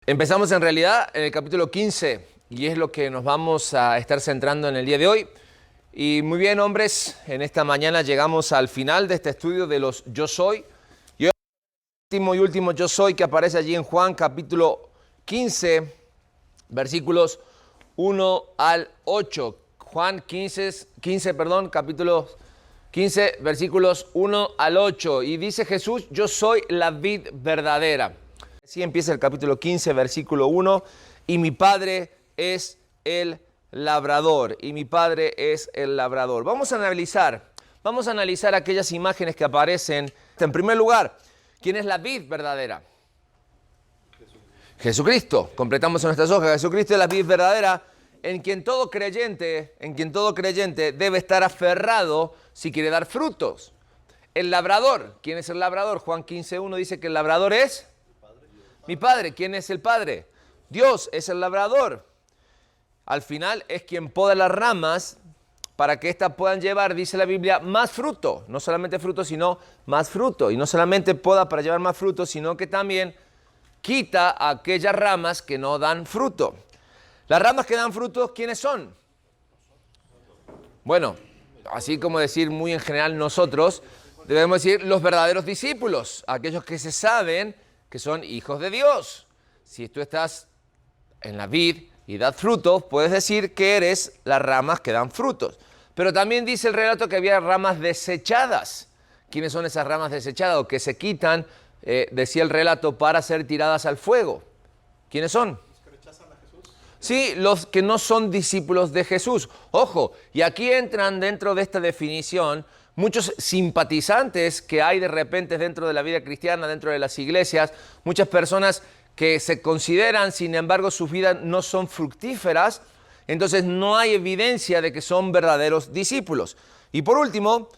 Empezamos en realidad en el capítulo 15 y es lo que nos vamos a estar centrando en el día de hoy. Y muy bien, hombres, en esta mañana llegamos al final de este estudio de los Yo Soy. Y hoy el último Yo Soy que aparece allí en Juan capítulo 15, versículos 1 al 8. Juan 15, capítulo 15, versículos 1 al 8. Y dice Jesús, yo soy la vid verdadera. Así empieza el capítulo 15, versículo 1. Y mi Padre es el labrador. Y mi Padre es el labrador. Vamos a analizar aquellas imágenes que aparecen. En primer lugar, ¿quién es la vid verdadera? Jesucristo. Completamos en nuestras hojas. Jesucristo es la vid verdadera, en quien todo creyente debe estar aferrado si quiere dar frutos. El labrador. ¿Quién es el labrador? Juan 15:1 dice que el labrador es mi Padre. ¿Quién es el Padre? Dios es el labrador. Al final es quien poda las ramas para que éstas puedan llevar, dice la Biblia, más fruto. No solamente fruto, sino más fruto. Y no solamente poda para llevar más fruto, sino que también quita aquellas ramas que no dan fruto. Las ramas que dan frutos, ¿quiénes son? Bueno, así como decir muy en general nosotros, debemos decir los verdaderos discípulos, aquellos que se saben que son hijos de Dios. Si tú estás en la vid y das frutos, puedes decir que eres las ramas que dan frutos. Pero también dice el relato que había ramas desechadas. ¿Quiénes son esas ramas desechadas o que se quitan, decía el relato, para ser tiradas al fuego? ¿Quiénes son? Sí, los que no son discípulos de Jesús. Ojo, y aquí entran dentro de esta definición muchos simpatizantes que hay de repente dentro de la vida cristiana, dentro de las iglesias, muchas personas que se consideran, sin embargo, sus vidas no son fructíferas, entonces no hay evidencia de que son verdaderos discípulos. Y por último,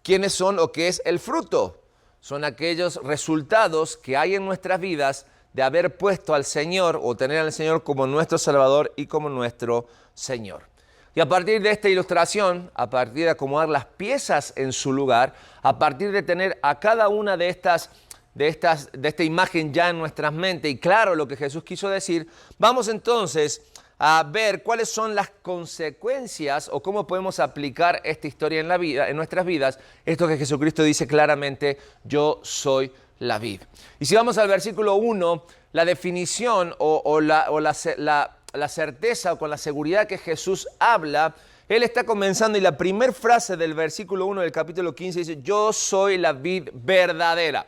¿quiénes son o qué es el fruto? Son aquellos resultados que hay en nuestras vidas de haber puesto al Señor o tener al Señor como nuestro Salvador y como nuestro Señor. Y a partir de esta ilustración, a partir de acomodar las piezas en su lugar, a partir de tener a cada una de esta imagen ya en nuestras mentes y claro lo que Jesús quiso decir, vamos entonces a ver cuáles son las consecuencias o cómo podemos aplicar esta historia en la vida, en nuestras vidas, esto que Jesucristo dice claramente, yo soy la vid. Y si vamos al versículo 1, la definición o la certeza o con la seguridad que Jesús habla, Él está comenzando y la primera frase del versículo 1 del capítulo 15 dice, yo soy la vid verdadera.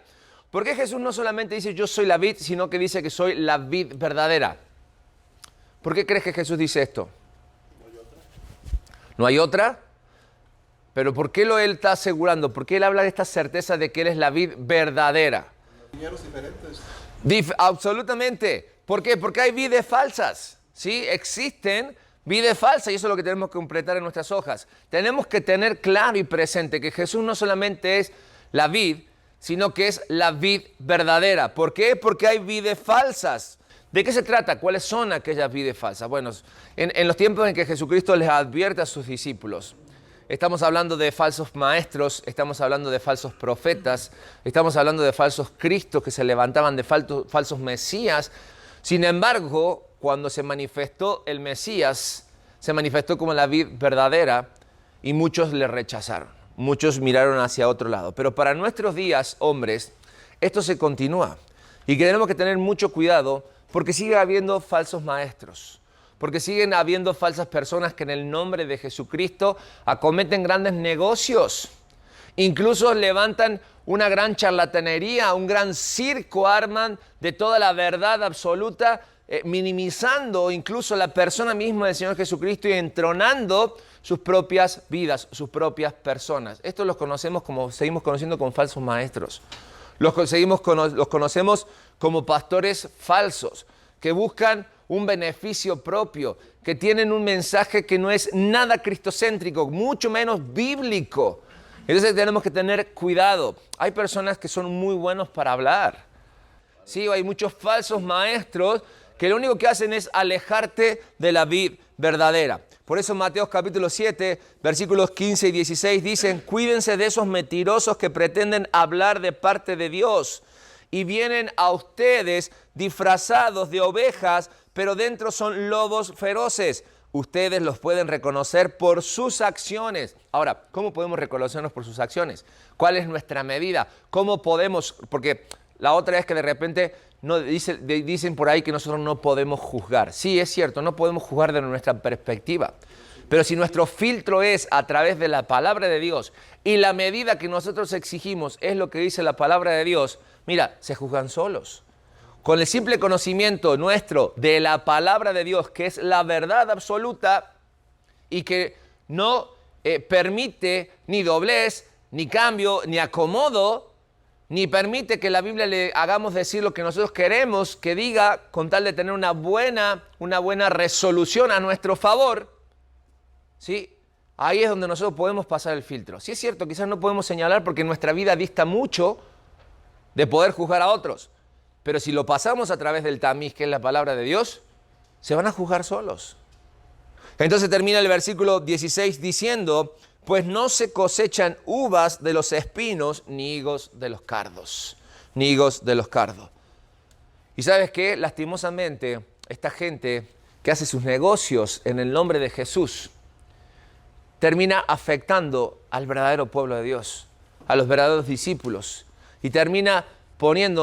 ¿Por qué Jesús no solamente dice yo soy la vid, sino que dice que soy la vid verdadera? ¿Por qué crees que Jesús dice esto? ¿No hay otra? Pero ¿por qué Él está asegurando? ¿Por qué Él habla de esta certeza de que Él es la vid verdadera? Viñedos diferentes. Absolutamente. ¿Por qué? Porque hay vides falsas. ¿Sí? Existen vides falsas y eso es lo que tenemos que completar en nuestras hojas. Tenemos que tener claro y presente que Jesús no solamente es la vid, sino que es la vid verdadera. ¿Por qué? Porque hay vides falsas. ¿De qué se trata? ¿Cuáles son aquellas vides falsas? Bueno, en los tiempos en que Jesucristo les advierte a sus discípulos, estamos hablando de falsos maestros, estamos hablando de falsos profetas, estamos hablando de falsos cristos que se levantaban de falsos mesías. Sin embargo, cuando se manifestó el Mesías, se manifestó como la vid verdadera y muchos le rechazaron. Muchos miraron hacia otro lado. Pero para nuestros días, hombres, esto se continúa. Y tenemos que tener mucho cuidado porque sigue habiendo falsos maestros. Porque siguen habiendo falsas personas que en el nombre de Jesucristo acometen grandes negocios. Incluso levantan una gran charlatanería, un gran circo arman de toda la verdad absoluta, minimizando incluso la persona misma del Señor Jesucristo y entronando sus propias vidas, sus propias personas. Esto los seguimos conociendo como falsos maestros. Los conocemos como pastores falsos, que buscan un beneficio propio, que tienen un mensaje que no es nada cristocéntrico, mucho menos bíblico. Entonces tenemos que tener cuidado. Hay personas que son muy buenos para hablar. Sí, hay muchos falsos maestros que lo único que hacen es alejarte de la vid verdadera. Por eso Mateo capítulo 7, versículos 15 y 16 dicen, cuídense de esos mentirosos que pretenden hablar de parte de Dios y vienen a ustedes disfrazados de ovejas, pero dentro son lobos feroces. Ustedes los pueden reconocer por sus acciones. Ahora, ¿cómo podemos reconocernos por sus acciones? ¿Cuál es nuestra medida? ¿Cómo podemos? Porque la otra es que de repente dicen por ahí que nosotros no podemos juzgar. Sí, es cierto, no podemos juzgar de nuestra perspectiva. Pero si nuestro filtro es a través de la palabra de Dios y la medida que nosotros exigimos es lo que dice la palabra de Dios, mira, se juzgan solos. Con el simple conocimiento nuestro de la palabra de Dios, que es la verdad absoluta y que no permite ni doblez, ni cambio, ni acomodo, ni permite que la Biblia le hagamos decir lo que nosotros queremos que diga con tal de tener una buena resolución a nuestro favor, ¿sí? Ahí es donde nosotros podemos pasar el filtro. Sí es cierto, quizás no podemos señalar porque nuestra vida dista mucho de poder juzgar a otros. Pero si lo pasamos a través del tamiz, que es la palabra de Dios, se van a juzgar solos. Entonces termina el versículo 16 diciendo, pues no se cosechan uvas de los espinos, ni higos de los cardos. Ni higos de los cardos. Y ¿sabes qué? Lastimosamente, esta gente que hace sus negocios en el nombre de Jesús, termina afectando al verdadero pueblo de Dios, a los verdaderos discípulos, y termina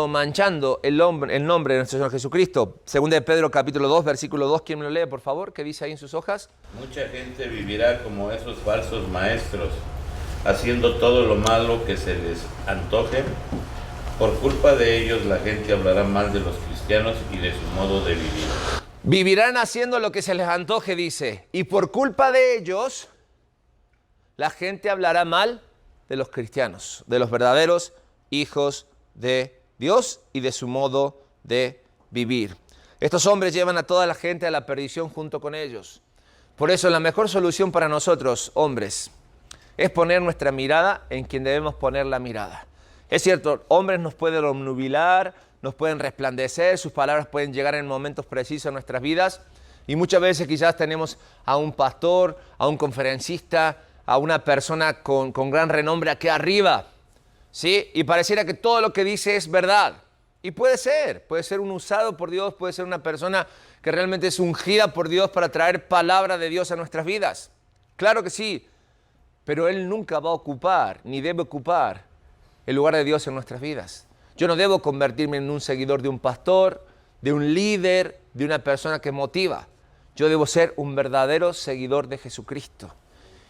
manchando el nombre de nuestro Señor Jesucristo. Segunda de Pedro capítulo 2, versículo 2, ¿quién me lo lee, por favor? ¿Qué dice ahí en sus hojas? Mucha gente vivirá como esos falsos maestros, haciendo todo lo malo que se les antoje. Por culpa de ellos la gente hablará mal de los cristianos y de su modo de vivir. Vivirán haciendo lo que se les antoje, dice, y por culpa de ellos la gente hablará mal de los cristianos, de los verdaderos hijos de Dios y de su modo de vivir. Estos hombres llevan a toda la gente a la perdición junto con ellos. Por eso la mejor solución para nosotros, hombres, es poner nuestra mirada en quien debemos poner la mirada. Es cierto, hombres nos pueden obnubilar, nos pueden resplandecer, sus palabras pueden llegar en momentos precisos a nuestras vidas y muchas veces quizás tenemos a un pastor, a un conferencista, a una persona con gran renombre aquí arriba, ¿sí? Y pareciera que todo lo que dice es verdad. Y puede ser un usado por Dios, puede ser una persona que realmente es ungida por Dios para traer palabra de Dios a nuestras vidas. Claro que sí, pero Él nunca va a ocupar, ni debe ocupar, el lugar de Dios en nuestras vidas. Yo no debo convertirme en un seguidor de un pastor, de un líder, de una persona que motiva. Yo debo ser un verdadero seguidor de Jesucristo.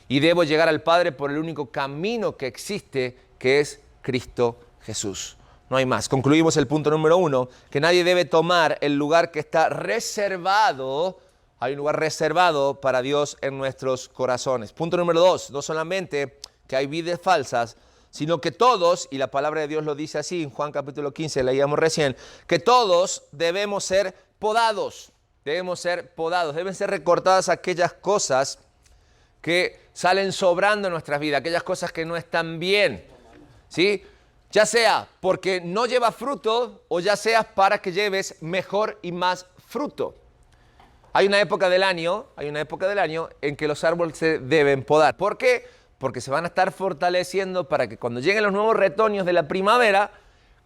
Y debo llegar al Padre por el único camino que existe, que es Cristo Jesús. No hay más. Concluimos el punto número 1, que nadie debe tomar el lugar que está reservado. Hay un lugar reservado para Dios en nuestros corazones. Punto número 2, no solamente que hay vidas falsas, sino que todos, y la palabra de Dios lo dice así, en Juan capítulo 15, leíamos recién, que todos debemos ser podados. Debemos ser podados, deben ser recortadas aquellas cosas que salen sobrando en nuestras vidas, aquellas cosas que no están bien, ¿sí? Ya sea porque no lleva fruto o ya sea para que lleves mejor y más fruto. Hay una época del año en que los árboles se deben podar. ¿Por qué? Porque se van a estar fortaleciendo para que cuando lleguen los nuevos retoños de la primavera,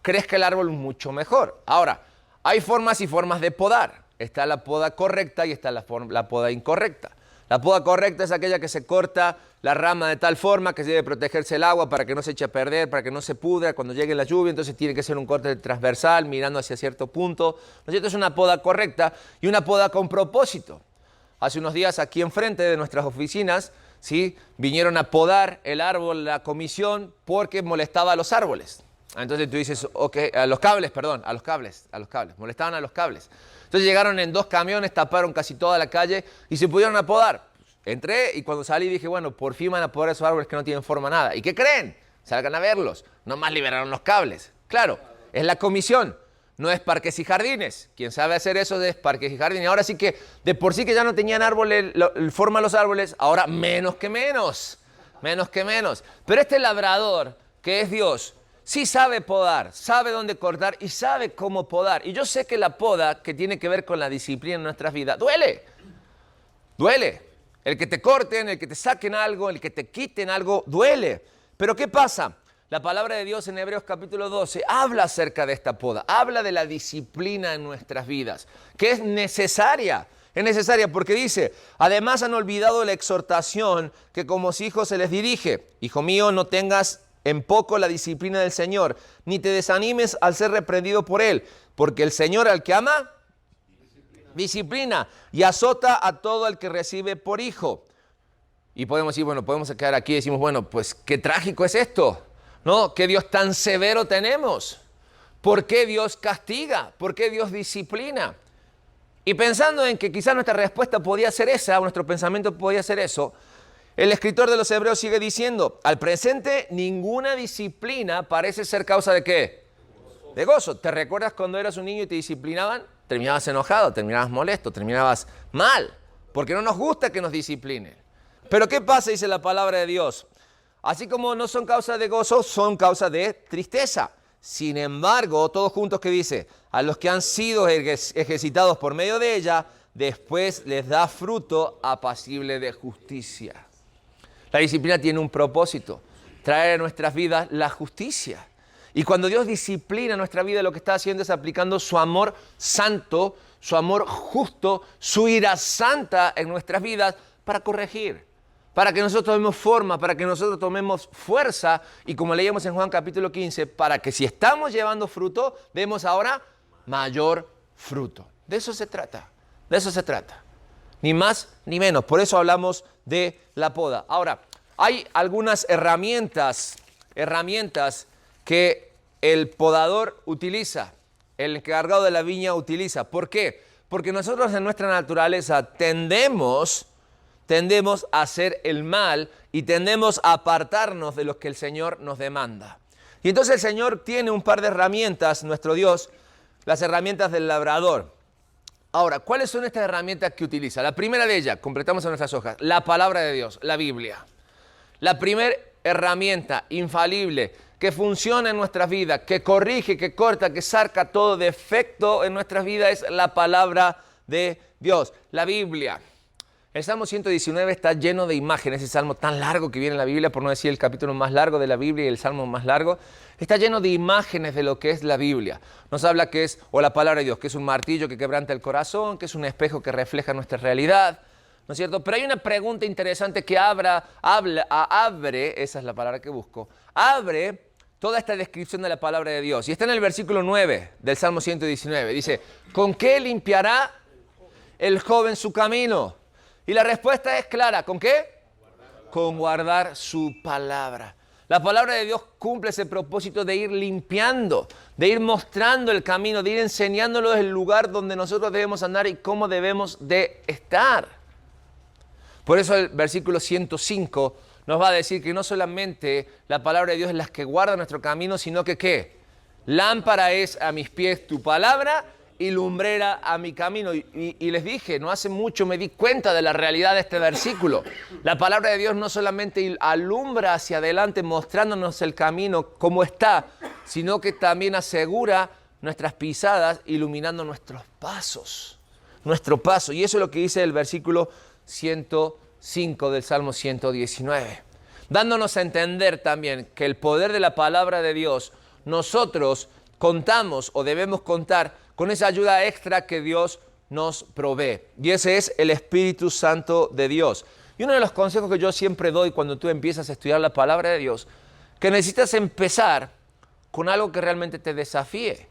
crezca el árbol mucho mejor. Ahora, hay formas y formas de podar. Está la poda correcta y está la poda incorrecta. La poda correcta es aquella que se corta la rama de tal forma que debe protegerse el agua para que no se eche a perder, para que no se pudra cuando llegue la lluvia. Entonces tiene que ser un corte transversal mirando hacia cierto punto. ¿No es cierto? Es una poda correcta y una poda con propósito. Hace unos días aquí enfrente de nuestras oficinas, ¿sí?, vinieron a podar el árbol, la comisión, porque molestaba a los árboles. Entonces tú dices, ok, a los cables, molestaban a los cables. Entonces llegaron en 2 camiones, taparon casi toda la calle y se pudieron a podar. Entré y cuando salí dije, bueno, por fin van a podar esos árboles que no tienen forma nada. ¿Y qué creen? Salgan a verlos. Nomás liberaron los cables. Claro, es la comisión, no es Parques y Jardines. Quien sabe hacer eso es Parques y Jardines. Ahora sí que, de por sí que ya no tenían árboles, forma los árboles, ahora menos que menos. Pero este labrador, que es Dios, sí sabe podar, sabe dónde cortar y sabe cómo podar. Y yo sé que la poda, que tiene que ver con la disciplina en nuestras vidas, duele. El que te corten, el que te saquen algo, el que te quiten algo, duele. Pero ¿qué pasa? La palabra de Dios en Hebreos capítulo 12 habla acerca de esta poda, habla de la disciplina en nuestras vidas, que es necesaria. Es necesaria porque dice, además han olvidado la exhortación que como hijos se les dirige. Hijo mío, no tengas en poco la disciplina del Señor, ni te desanimes al ser reprendido por Él, porque el Señor al que ama, disciplina y azota a todo el que recibe por hijo. Y podemos decir, bueno, podemos quedar aquí y decimos, bueno, pues qué trágico es esto, ¿no? ¿Qué Dios tan severo tenemos? ¿Por qué Dios castiga? ¿Por qué Dios disciplina? Y pensando en que quizás nuestra respuesta podía ser esa, o nuestro pensamiento podía ser eso, el escritor de los Hebreos sigue diciendo, al presente ninguna disciplina parece ser causa de ¿qué? De gozo. ¿Te recuerdas cuando eras un niño y te disciplinaban? Terminabas enojado, terminabas molesto, terminabas mal, porque no nos gusta que nos disciplinen. Pero ¿qué pasa? Dice la palabra de Dios. Así como no son causa de gozo, son causa de tristeza. Sin embargo, todos juntos, ¿qué dice? A los que han sido ejercitados por medio de ella, después les da fruto apacible de justicia. La disciplina tiene un propósito, traer a nuestras vidas la justicia. Y cuando Dios disciplina nuestra vida, lo que está haciendo es aplicando su amor santo, su amor justo, su ira santa en nuestras vidas para corregir, para que nosotros tomemos forma, para que nosotros tomemos fuerza y como leíamos en Juan capítulo 15, para que si estamos llevando fruto, demos ahora mayor fruto. De eso se trata, de eso se trata. Ni más ni menos, por eso hablamos de la poda. Ahora, hay algunas herramientas que el podador utiliza, el encargado de la viña utiliza. ¿Por qué? Porque nosotros en nuestra naturaleza tendemos a hacer el mal y tendemos a apartarnos de lo que el Señor nos demanda. Y entonces el Señor tiene un par de herramientas, nuestro Dios, las herramientas del labrador. Ahora, ¿cuáles son estas herramientas que utiliza? La primera de ellas, completamos en nuestras hojas, la palabra de Dios, la Biblia. La primera herramienta infalible que funciona en nuestras vidas, que corrige, que corta, que saca todo defecto en nuestras vidas es la palabra de Dios, la Biblia. El Salmo 119 está lleno de imágenes, ese salmo tan largo que viene en la Biblia, por no decir el capítulo más largo de la Biblia y el salmo más largo, está lleno de imágenes de lo que es la Biblia. Nos habla que es, o la palabra de Dios, que es un martillo que quebranta el corazón, que es un espejo que refleja nuestra realidad, ¿no es cierto? Pero hay una pregunta interesante que abre, esa es la palabra que busco, abre toda esta descripción de la palabra de Dios. Y está en el versículo 9 del Salmo 119. Dice, ¿con qué limpiará el joven su camino? Y la respuesta es clara, ¿con qué? Con guardar su palabra. La palabra de Dios cumple ese propósito de ir limpiando, de ir mostrando el camino, de ir enseñándonos el lugar donde nosotros debemos andar y cómo debemos de estar. Por eso el versículo 105 nos va a decir que no solamente la palabra de Dios es la que guarda nuestro camino, sino que ¿qué? Lámpara es a mis pies tu palabra y lumbrera a mi camino. Y les dije, no hace mucho me di cuenta de la realidad de este versículo. La palabra de Dios no solamente alumbra hacia adelante mostrándonos el camino como está, sino que también asegura nuestras pisadas, iluminando nuestros pasos, nuestro paso. Y eso es lo que dice el versículo 105 del Salmo 119. Dándonos a entender también que el poder de la palabra de Dios, nosotros contamos o debemos contar con esa ayuda extra que Dios nos provee. Y ese es el Espíritu Santo de Dios. Y uno de los consejos que yo siempre doy cuando tú empiezas a estudiar la palabra de Dios, que necesitas empezar con algo que realmente te desafíe.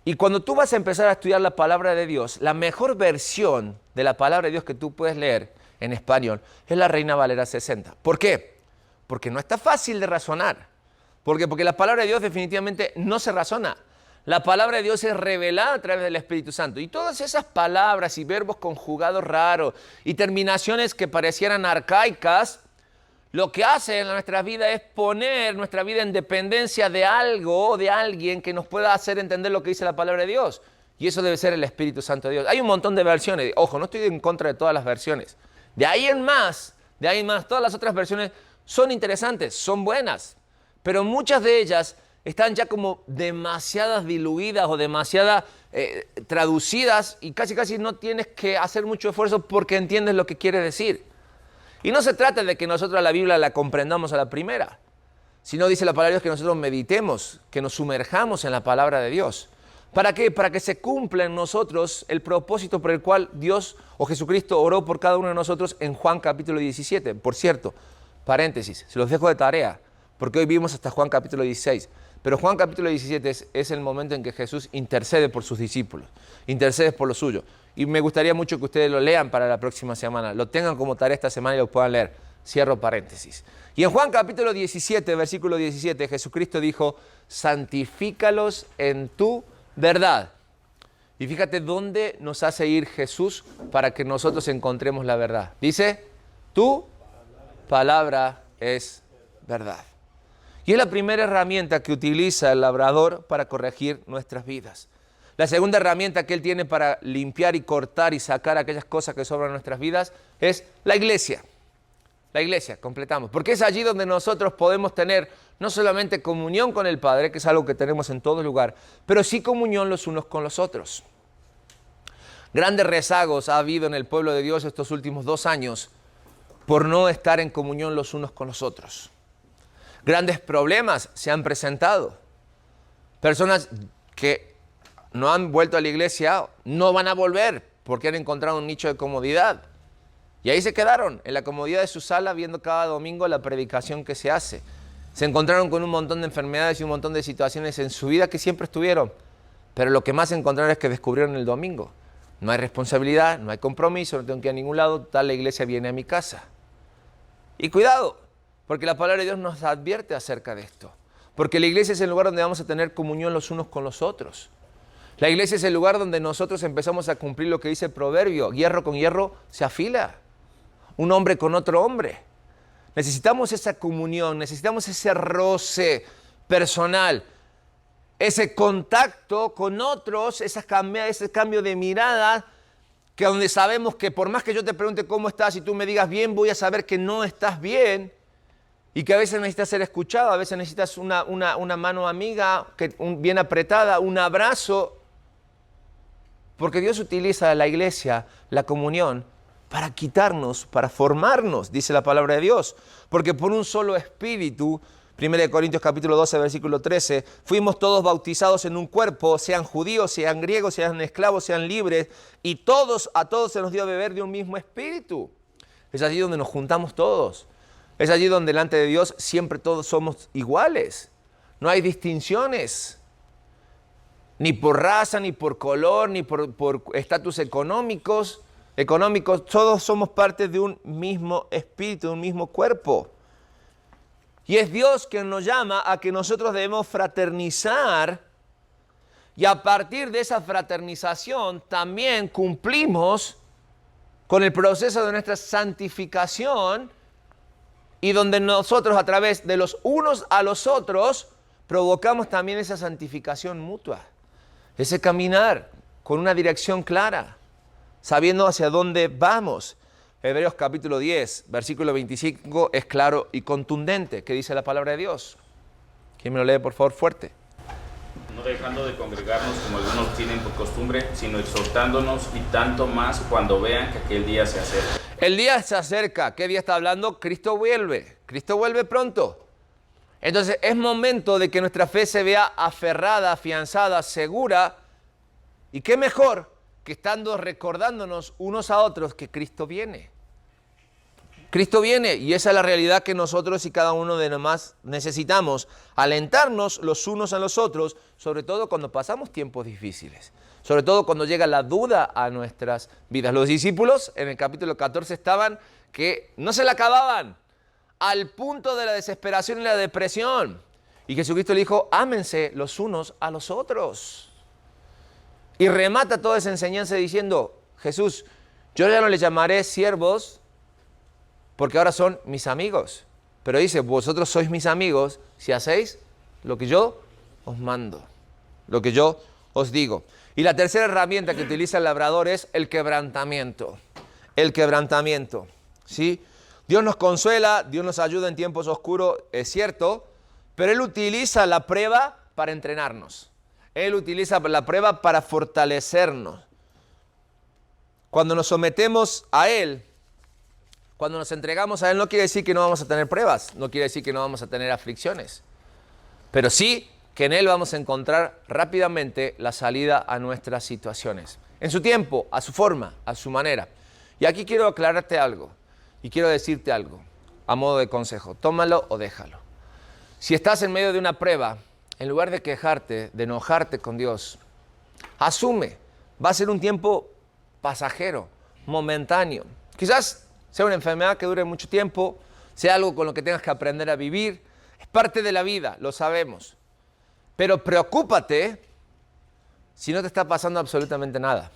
Y cuando tú vas a empezar a estudiar la palabra de Dios, la mejor versión de la palabra de Dios que tú puedes leer en español es la Reina Valera 60. ¿Por qué? Porque no está fácil de razonar. ¿Por qué? Porque la palabra de Dios definitivamente no se razona. La palabra de Dios es revelada a través del Espíritu Santo. Y todas esas palabras y verbos conjugados raros y terminaciones que parecieran arcaicas, lo que hace en nuestra vida es poner nuestra vida en dependencia de algo o de alguien que nos pueda hacer entender lo que dice la palabra de Dios. Y eso debe ser el Espíritu Santo de Dios. Hay un montón de versiones. Ojo, no estoy en contra de todas las versiones. De ahí en más, todas las otras versiones son interesantes, son buenas. Pero muchas de ellas están ya como demasiadas diluidas o demasiadas traducidas y casi no tienes que hacer mucho esfuerzo porque entiendes lo que quiere decir. Y no se trata de que nosotros la Biblia la comprendamos a la primera, sino dice la palabra de Dios que nosotros meditemos, que nos sumerjamos en la palabra de Dios. ¿Para qué? Para que se cumpla en nosotros el propósito por el cual Dios o Jesucristo oró por cada uno de nosotros en Juan capítulo 17. Por cierto, paréntesis, se los dejo de tarea, porque hoy vimos hasta Juan capítulo 16. Pero Juan capítulo 17 es el momento en que Jesús intercede por sus discípulos, intercede por lo suyo. Y me gustaría mucho que ustedes lo lean para la próxima semana, lo tengan como tarea esta semana y lo puedan leer. Cierro paréntesis. Y en Juan capítulo 17, versículo 17, Jesucristo dijo, santifícalos en tu verdad. Y fíjate dónde nos hace ir Jesús para que nosotros encontremos la verdad. Dice, tu palabra es verdad. Y es la primera herramienta que utiliza el labrador para corregir nuestras vidas. La segunda herramienta que él tiene para limpiar y cortar y sacar aquellas cosas que sobran en nuestras vidas es la iglesia. La iglesia, completamos. Porque es allí donde nosotros podemos tener no solamente comunión con el Padre, que es algo que tenemos en todo lugar, pero sí comunión los unos con los otros. Grandes rezagos ha habido en el pueblo de Dios estos últimos 2 años por no estar en comunión los unos con los otros. Grandes problemas se han presentado. Personas que no han vuelto a la iglesia no van a volver porque han encontrado un nicho de comodidad. Y ahí se quedaron, en la comodidad de su sala, viendo cada domingo la predicación que se hace. Se encontraron con un montón de enfermedades y un montón de situaciones en su vida que siempre estuvieron. Pero lo que más encontraron es que descubrieron el domingo. No hay responsabilidad, no hay compromiso, no tengo que ir a ningún lado, tal la iglesia viene a mi casa. Y cuidado, porque la palabra de Dios nos advierte acerca de esto. Porque la iglesia es el lugar donde vamos a tener comunión los unos con los otros. La iglesia es el lugar donde nosotros empezamos a cumplir lo que dice el proverbio, hierro con hierro se afila. Un hombre con otro hombre. Necesitamos esa comunión, necesitamos ese roce personal, ese contacto con otros, ese cambio de mirada, que donde sabemos que por más que yo te pregunte cómo estás y tú me digas bien, voy a saber que no estás bien y que a veces necesitas ser escuchado, a veces necesitas una mano amiga bien apretada, un abrazo, porque Dios utiliza la iglesia, la comunión, para quitarnos, para formarnos, dice la palabra de Dios. Porque por un solo espíritu, 1 Corintios capítulo 12, versículo 13, fuimos todos bautizados en un cuerpo, sean judíos, sean griegos, sean esclavos, sean libres, y a todos se nos dio a beber de un mismo espíritu. Es allí donde nos juntamos todos. Es allí donde delante de Dios siempre todos somos iguales. No hay distinciones. Ni por raza, ni por color, ni por estatus económicos, todos somos parte de un mismo espíritu, de un mismo cuerpo. Y es Dios quien nos llama a que nosotros debemos fraternizar y a partir de esa fraternización también cumplimos con el proceso de nuestra santificación y donde nosotros a través de los unos a los otros provocamos también esa santificación mutua, ese caminar con una dirección clara, sabiendo hacia dónde vamos. Hebreos capítulo 10, versículo 25 es claro y contundente. ¿Qué dice la palabra de Dios? ¿Quién me lo lee, por favor, fuerte? No dejando de congregarnos como algunos tienen por costumbre, sino exhortándonos y tanto más cuando vean que aquel día se acerca. El día se acerca. ¿Qué día está hablando? Cristo vuelve. Cristo vuelve pronto. Entonces es momento de que nuestra fe se vea aferrada, afianzada, segura. ¿Y qué mejor que estando recordándonos unos a otros que Cristo viene? Cristo viene y esa es la realidad que nosotros y cada uno de nosotros necesitamos, alentarnos los unos a los otros, sobre todo cuando pasamos tiempos difíciles, sobre todo cuando llega la duda a nuestras vidas. Los discípulos en el capítulo 14 estaban que no se la acababan, al punto de la desesperación y la depresión. Y Jesucristo le dijo, ámense los unos a los otros. Y remata toda esa enseñanza diciendo, Jesús, yo ya no les llamaré siervos porque ahora son mis amigos. Pero dice, vosotros sois mis amigos si hacéis lo que yo os mando, lo que yo os digo. Y la tercera herramienta que utiliza el labrador es el quebrantamiento. El quebrantamiento, ¿sí? Dios nos consuela, Dios nos ayuda en tiempos oscuros, es cierto, pero Él utiliza la prueba para entrenarnos. Él utiliza la prueba para fortalecernos. Cuando nos sometemos a Él, cuando nos entregamos a Él, no quiere decir que no vamos a tener pruebas, no quiere decir que no vamos a tener aflicciones, pero sí que en Él vamos a encontrar rápidamente la salida a nuestras situaciones, en su tiempo, a su forma, a su manera. Y aquí quiero aclararte algo, y quiero decirte algo, a modo de consejo, tómalo o déjalo. Si estás en medio de una prueba, en lugar de quejarte, de enojarte con Dios, asume, va a ser un tiempo pasajero, momentáneo. Quizás sea una enfermedad que dure mucho tiempo, sea algo con lo que tengas que aprender a vivir. Es parte de la vida, lo sabemos. Pero preocúpate si no te está pasando absolutamente nada.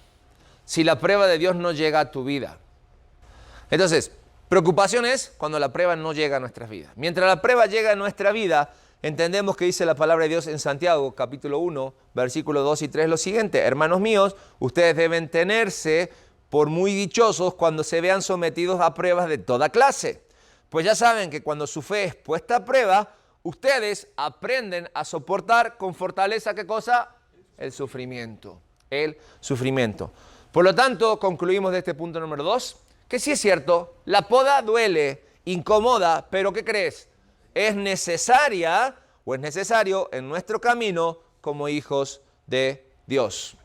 Si la prueba de Dios no llega a tu vida. Entonces, preocupación es cuando la prueba no llega a nuestras vidas. Mientras la prueba llega a nuestra vida, entendemos que dice la palabra de Dios en Santiago, capítulo 1, versículos 2 y 3, lo siguiente: hermanos míos, ustedes deben tenerse por muy dichosos cuando se vean sometidos a pruebas de toda clase. Pues ya saben que cuando su fe es puesta a prueba, ustedes aprenden a soportar con fortaleza, ¿qué cosa? El sufrimiento. El sufrimiento. Por lo tanto, concluimos de este punto número 2, que sí es cierto, la poda duele, incomoda, pero ¿qué crees? Es necesaria o es necesario en nuestro camino como hijos de Dios.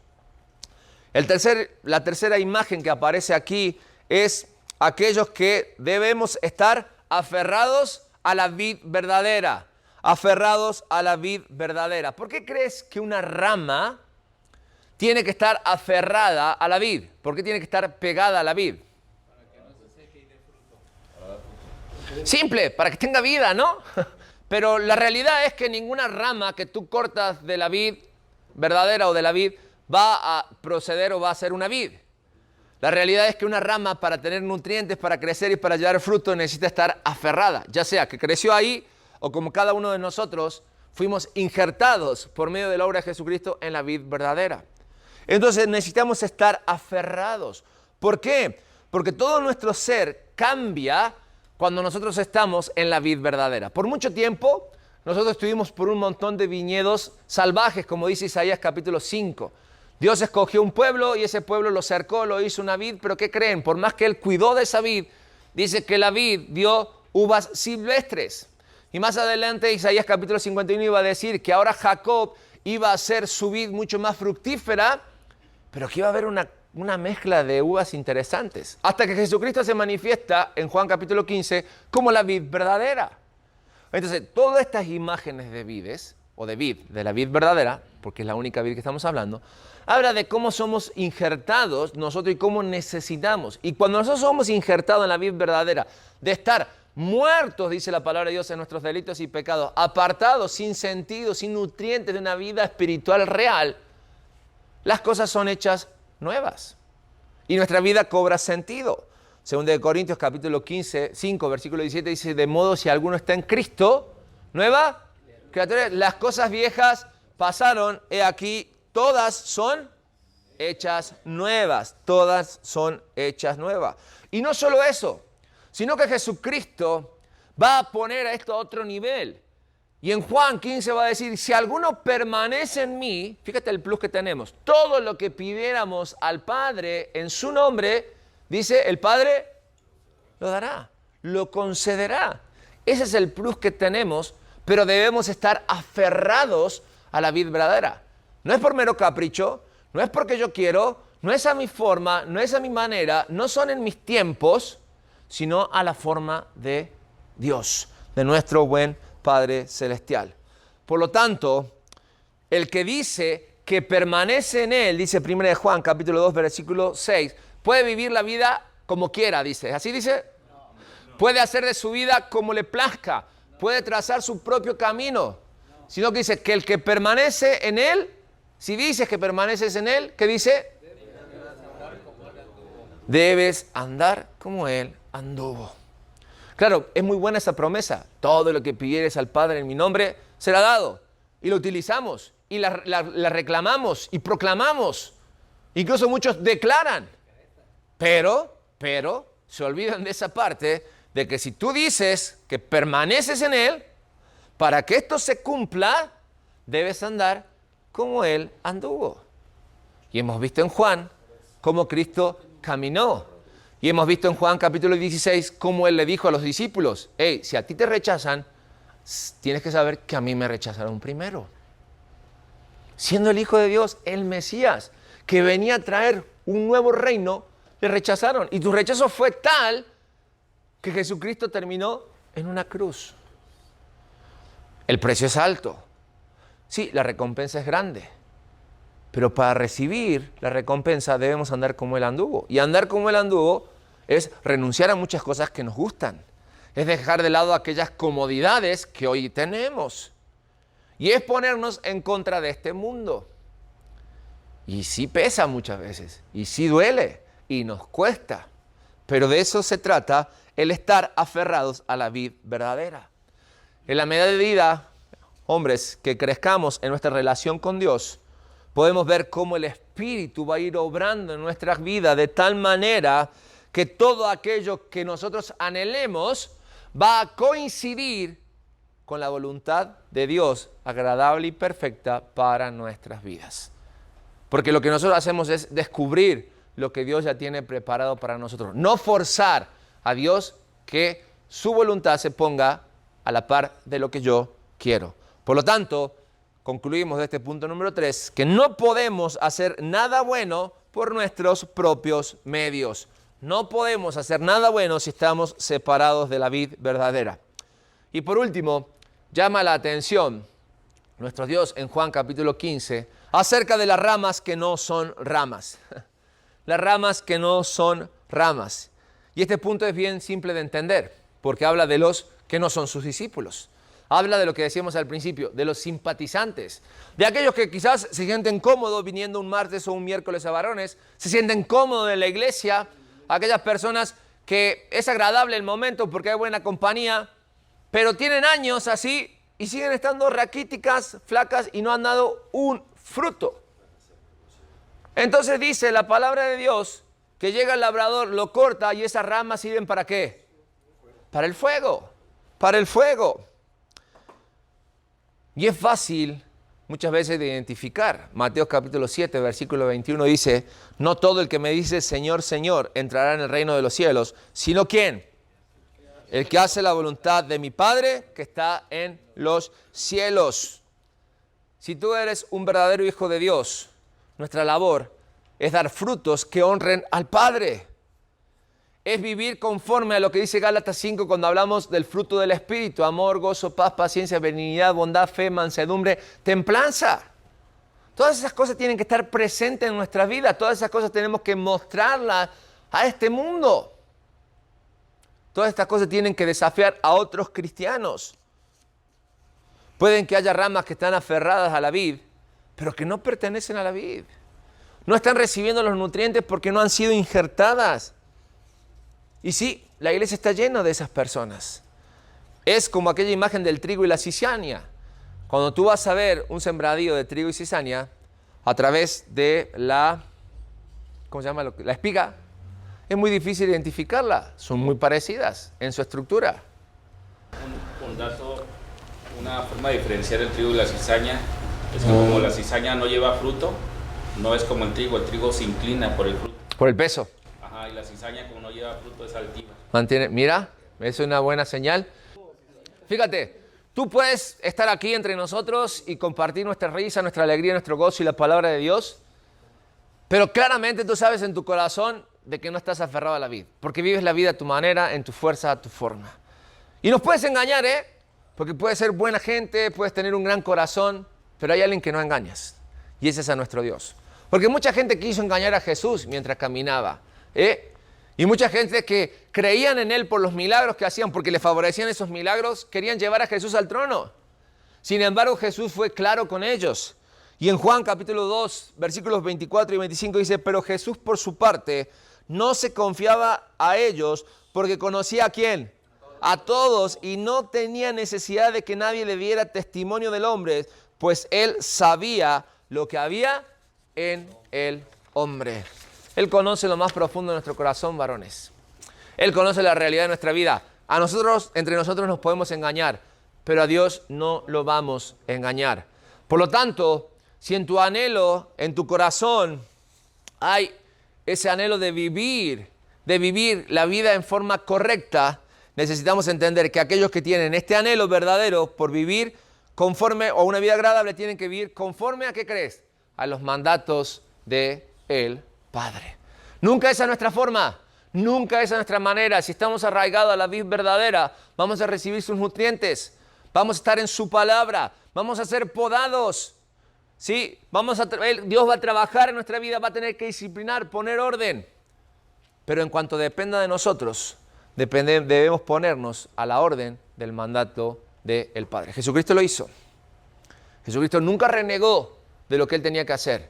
La tercera imagen que aparece aquí es aquellos que debemos estar aferrados a la vid verdadera. Aferrados a la vid verdadera. ¿Por qué crees que una rama tiene que estar aferrada a la vid? ¿Por qué tiene que estar pegada a la vid? Simple, para que tenga vida, ¿no? Pero la realidad es que ninguna rama que tú cortas de la vid verdadera o de la vid va a proceder o va a ser una vid. La realidad es que una rama, para tener nutrientes, para crecer y para llevar fruto, necesita estar aferrada, ya sea que creció ahí o como cada uno de nosotros fuimos injertados por medio de la obra de Jesucristo en la vid verdadera. Entonces necesitamos estar aferrados. ¿Por qué? Porque todo nuestro ser cambia cuando nosotros estamos en la vid verdadera. Por mucho tiempo nosotros estuvimos por un montón de viñedos salvajes, como dice Isaías capítulo 5. Dios escogió un pueblo y ese pueblo lo cercó, lo hizo una vid, pero ¿qué creen? Por más que Él cuidó de esa vid, dice que la vid dio uvas silvestres. Y más adelante Isaías capítulo 51 iba a decir que ahora Jacob iba a hacer su vid mucho más fructífera, pero que iba a haber una mezcla de uvas interesantes. Hasta que Jesucristo se manifiesta en Juan capítulo 15 como la vid verdadera. Entonces, todas estas imágenes de vides, o de vid, de la vid verdadera, porque es la única vid que estamos hablando, habla de cómo somos injertados nosotros y cómo necesitamos. Y cuando nosotros somos injertados en la vid verdadera, de estar muertos, dice la palabra de Dios, en nuestros delitos y pecados, apartados, sin sentido, sin nutrientes de una vida espiritual real, las cosas son hechas nuevas. Y nuestra vida cobra sentido. Según de Corintios capítulo 15, 5, versículo 17, dice: de modo si alguno está en Cristo, nueva criatura, las cosas viejas pasaron, he aquí, todas son hechas nuevas. Todas son hechas nuevas. Y no solo eso, sino que Jesucristo va a poner a esto a otro nivel. Y en Juan 15 va a decir: si alguno permanece en mí, fíjate el plus que tenemos, todo lo que pidiéramos al Padre en su nombre, dice, el Padre lo dará, lo concederá. Ese es el plus que tenemos, pero debemos estar aferrados a la vid verdadera. No es por mero capricho, no es porque yo quiero, no es a mi forma, no es a mi manera, no son en mis tiempos, sino a la forma de Dios, de nuestro buen Padre Celestial. Por lo tanto, el que dice que permanece en Él, dice 1 Juan capítulo 2, versículo 6, puede vivir la vida como quiera, dice. ¿Así dice? Puede hacer de su vida como le plazca, puede trazar su propio camino, sino que dice que el que permanece en Él, si dices que permaneces en Él, ¿qué dice? Debes andar como Él anduvo. Claro, es muy buena esa promesa. Todo lo que pidieres al Padre en mi nombre será dado. Y lo utilizamos, y la reclamamos, y proclamamos. Incluso muchos declaran. Pero, se olvidan de esa parte de que si tú dices que permaneces en Él, para que esto se cumpla, debes andar como Él anduvo. Y hemos visto en Juan cómo Cristo caminó. Y hemos visto en Juan capítulo 16 cómo Él le dijo a los discípulos, hey, si a ti te rechazan, tienes que saber que a mí me rechazaron primero. Siendo el Hijo de Dios, el Mesías, que venía a traer un nuevo reino, le rechazaron. Y tu rechazo fue tal que Jesucristo terminó en una cruz. El precio es alto. Sí, la recompensa es grande. Pero para recibir la recompensa debemos andar como Él anduvo. Y andar como Él anduvo es renunciar a muchas cosas que nos gustan. Es dejar de lado aquellas comodidades que hoy tenemos. Y es ponernos en contra de este mundo. Y sí pesa muchas veces. Y sí duele. Y nos cuesta. Pero de eso se trata el estar aferrados a la vid verdadera. En la medida, hombres, que crezcamos en nuestra relación con Dios, podemos ver cómo el Espíritu va a ir obrando en nuestras vidas de tal manera que todo aquello que nosotros anhelemos va a coincidir con la voluntad de Dios, agradable y perfecta para nuestras vidas. Porque lo que nosotros hacemos es descubrir lo que Dios ya tiene preparado para nosotros. No forzar a Dios que su voluntad se ponga a la par de lo que yo quiero. Por lo tanto, concluimos de este punto número 3, que no podemos hacer nada bueno por nuestros propios medios. No podemos hacer nada bueno si estamos separados de la vid verdadera. Y por último, llama la atención nuestro Dios en Juan capítulo 15 acerca de las ramas que no son ramas. Las ramas que no son ramas. Y este punto es bien simple de entender, porque habla de los que no son sus discípulos. Habla de lo que decíamos al principio, de los simpatizantes, de aquellos que quizás se sienten cómodos viniendo un martes o un miércoles a varones, se sienten cómodos en la iglesia, aquellas personas que es agradable el momento porque hay buena compañía, pero tienen años así y siguen estando raquíticas, flacas y no han dado un fruto. Entonces dice la palabra de Dios que llega el labrador, lo corta y esas ramas sirven ¿para qué? Para el fuego, para el fuego. Y es fácil muchas veces de identificar. Mateo capítulo 7, versículo 21 dice, no todo el que me dice Señor, Señor, entrará en el reino de los cielos, sino ¿quién? El que hace la voluntad de mi Padre que está en los cielos. Si tú eres un verdadero hijo de Dios, nuestra labor es dar frutos que honren al Padre. Es vivir conforme a lo que dice Gálatas 5 cuando hablamos del fruto del Espíritu, amor, gozo, paz, paciencia, benignidad, bondad, fe, mansedumbre, templanza. Todas esas cosas tienen que estar presentes en nuestra vida, todas esas cosas tenemos que mostrarlas a este mundo. Todas estas cosas tienen que desafiar a otros cristianos. Pueden que haya ramas que están aferradas a la vid, pero que no pertenecen a la vid. No están recibiendo los nutrientes porque no han sido injertadas. Y sí, la iglesia está llena de esas personas. Es como aquella imagen del trigo y la cizaña. Cuando tú vas a ver un sembradío de trigo y cizaña a través de la, ¿cómo se llama? La espiga, es muy difícil identificarla. Son muy parecidas en su estructura. Un dato, una forma de diferenciar el trigo y la cizaña es que como la cizaña no lleva fruto, no es como el trigo se inclina por el fruto. Por el peso. Ajá, y la cizaña como no lleva fruto es altiva. Mantiene, mira, es una buena señal. Fíjate, tú puedes estar aquí entre nosotros y compartir nuestra risa, nuestra alegría, nuestro gozo y la palabra de Dios, pero claramente tú sabes en tu corazón de que no estás aferrado a la vida, porque vives la vida a tu manera, en tu fuerza, a tu forma. Y nos puedes engañar, porque puedes ser buena gente, puedes tener un gran corazón, pero hay alguien que no engañas, y ese es a nuestro Dios. Porque mucha gente quiso engañar a Jesús mientras caminaba, y mucha gente que creían en Él por los milagros que hacían, porque le favorecían esos milagros, querían llevar a Jesús al trono. Sin embargo, Jesús fue claro con ellos. Y en Juan capítulo 2, versículos 24 y 25 dice, pero Jesús por su parte no se confiaba a ellos porque conocía ¿a quién? A todos, y no tenía necesidad de que nadie le diera testimonio del hombre, pues Él sabía lo que había en el hombre. Él conoce lo más profundo de nuestro corazón, varones. Él conoce la realidad de nuestra vida. A nosotros, entre nosotros nos podemos engañar, pero a Dios no lo vamos a engañar. Por lo tanto, si en tu anhelo, en tu corazón, hay ese anhelo de vivir de vivir la vida en forma correcta, necesitamos entender que aquellos que tienen este anhelo verdadero por vivir conforme, o una vida agradable, tienen que vivir conforme a, ¿qué crees? A los mandatos del Padre. Nunca esa es nuestra forma, nunca esa es nuestra manera. Si estamos arraigados a la vid verdadera, vamos a recibir sus nutrientes, vamos a estar en su palabra, vamos a ser podados. Sí, Dios va a trabajar en nuestra vida, va a tener que disciplinar, poner orden. Pero en cuanto dependa de nosotros, debemos ponernos a la orden del mandato del Padre. Jesucristo lo hizo. Jesucristo nunca renegó de lo que Él tenía que hacer.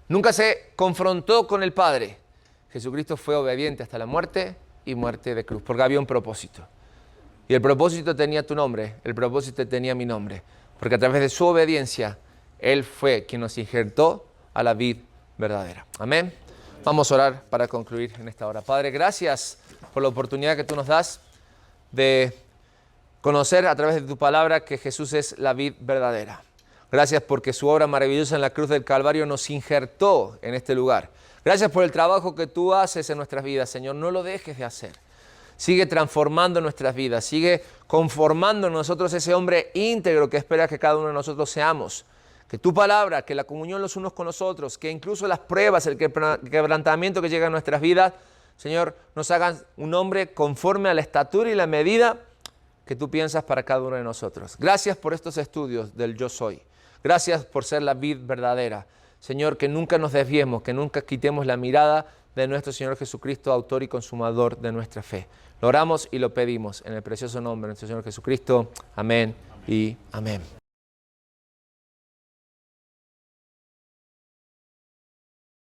Nunca se confrontó con el Padre. Jesucristo fue obediente hasta la muerte y muerte de cruz, porque había un propósito. Y el propósito tenía tu nombre, el propósito tenía mi nombre, porque a través de su obediencia, Él fue quien nos injertó a la vid verdadera. Amén. Vamos a orar para concluir en esta hora. Padre, gracias por la oportunidad que tú nos das de conocer a través de tu palabra que Jesús es la vid verdadera. Gracias porque su obra maravillosa en la cruz del Calvario nos injertó en este lugar. Gracias por el trabajo que tú haces en nuestras vidas, Señor. No lo dejes de hacer. Sigue transformando nuestras vidas. Sigue conformando en nosotros ese hombre íntegro que espera que cada uno de nosotros seamos. Que tu palabra, que la comunión los unos con los otros, que incluso las pruebas, el quebrantamiento que llega a nuestras vidas, Señor, nos hagan un hombre conforme a la estatura y la medida que tú piensas para cada uno de nosotros. Gracias por estos estudios del Yo Soy. Gracias por ser la vid verdadera. Señor, que nunca nos desviemos, que nunca quitemos la mirada de nuestro Señor Jesucristo, autor y consumador de nuestra fe. Lo oramos y lo pedimos en el precioso nombre de nuestro Señor Jesucristo. Amén y amén.